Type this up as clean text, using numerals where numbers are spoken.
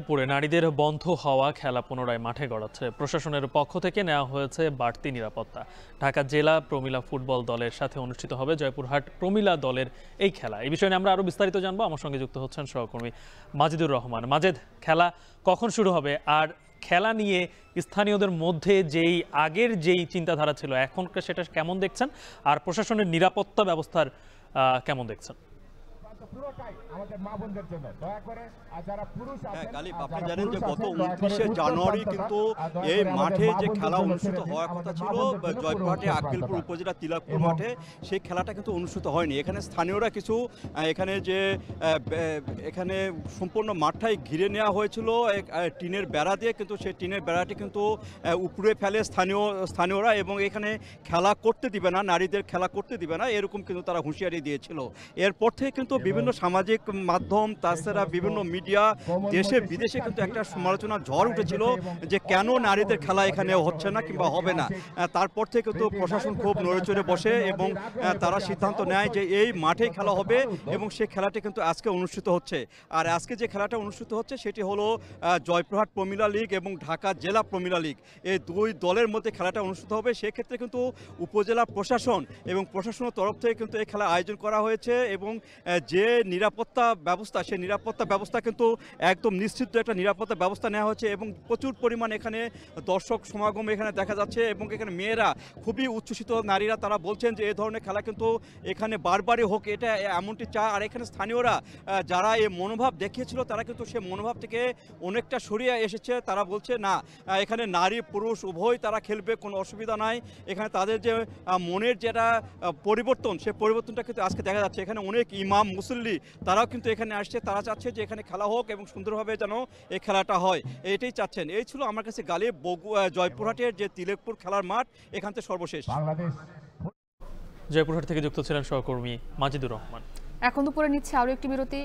পরে নারীদের বন্ধ হওয়া খেলা পুনরায় মাঠে গড়াচ্ছে। প্রশাসনের পক্ষ থেকে নেওয়া হয়েছে বাড়তি নিরাপত্তা। ঢাকা জেলা প্রমিলা ফুটবল দলের সাথে অনুষ্ঠিত হবে জয়পুরহাট প্রমিলা দলের এই খেলা। এই বিষয়ে নিয়ে আমরা আরো বিস্তারিত জানবো। আমার সঙ্গে যুক্ত হচ্ছেন সহকর্মী মাজিদুর রহমান। মাজেদ, খেলা কখন শুরু হবে, আর খেলা নিয়ে স্থানীয়দের মধ্যে আগের যেই চিন্তাধারা ছিল এখনকার সেটা কেমন দেখছেন, আর প্রশাসনের নিরাপত্তা ব্যবস্থার কেমন দেখছেন? আপনি জানেন যে গত 29শে জানুয়ারি কিন্তু এই মাঠে যে খেলা অনুষ্ঠিত হওয়ার কথা ছিল জয়পুরহাটে আক্কেলপুর উপজেলা তিলকপুর মাঠে, সেই খেলাটা কিন্তু অনুষ্ঠিত হয়নি। এখানে স্থানীয়রা কিছু এখানে সম্পূর্ণ মাঠটাই ঘিরে নেওয়া হয়েছিল টিনের বেড়া দিয়ে, কিন্তু সেই টিনের বেড়াটি কিন্তু উপড়ে ফেলে স্থানীয়রা, এবং এখানে খেলা করতে দিবে না, নারীদের খেলা করতে দিবে না, এরকম কিন্তু তারা হুঁশিয়ারি দিয়েছিল। এরপর থেকে কিন্তু বিভিন্ন সামাজিক মাধ্যম, তাছাড়া বিভিন্ন মিডিয়া, দেশে বিদেশে কিন্তু একটা সমালোচনার ঝড় উঠেছিল যে কেন নারীদের খেলা এখানে হচ্ছে না কিংবা হবে না। তারপর থেকে কিন্তু প্রশাসন খুব নড়েচড়ে বসে এবং তারা সিদ্ধান্ত নেয় যে এই মাঠেই খেলা হবে, এবং সেই খেলাটি কিন্তু আজকে অনুষ্ঠিত হচ্ছে। আর আজকে যে খেলাটা অনুষ্ঠিত হচ্ছে সেটি হলো জয়পুরহাট প্রমিলা লীগ এবং ঢাকা জেলা প্রমিলা লীগ, এই দুই দলের মধ্যে খেলাটা অনুষ্ঠিত হবে। সেক্ষেত্রে কিন্তু উপজেলা প্রশাসন এবং প্রশাসনের তরফ থেকে কিন্তু এই খেলা আয়োজন করা হয়েছে, এবং যে নিরাপত্তা ব্যবস্থা, সেই নিরাপত্তা ব্যবস্থা কিন্তু একদম নিশ্চিত একটা নিরাপত্তা ব্যবস্থা নেওয়া হয়েছে, এবং প্রচুর পরিমাণ এখানে দর্শক সমাগম এখানে দেখা যাচ্ছে, এবং এখানে মেয়েরা খুবই উচ্ছ্বসিত, নারীরা তারা বলছেন যে এই ধরনের খেলা কিন্তু এখানে বারবারই হোক, এটা এমনটি চায়। আর এখানে স্থানীয়রা যারা এই মনোভাব দেখিয়েছিল তারা কিন্তু সে মনোভাব থেকে অনেকটা সরিয়ে এসেছে। তারা বলছে না, এখানে নারী পুরুষ উভয় তারা খেলবে, কোনো অসুবিধা নাই। এখানে তাদের যে মনের যেটা পরিবর্তন, সে পরিবর্তনটা কিন্তু আজকে দেখা যাচ্ছে। এখানে অনেক ইমাম মুসল্লি তারাও কিন্তু এখানে আসছে, তারা চাচ্ছে যে এখানে খেলা হোক এবং সুন্দরভাবে যেন এই খেলাটা হয়, এটাই চাচ্ছেন। এই ছিল আমার কাছে গালিব জয়পুরহাটের যে তিলকপুর খেলার মাঠ, এখান থেকে সর্বশেষ। জয়পুরহাট থেকে যুক্ত ছিলেন সহকর্মী মাজিদুর রহমান। এখন দুপুরে নিচ্ছে আরো একটি বিরতি।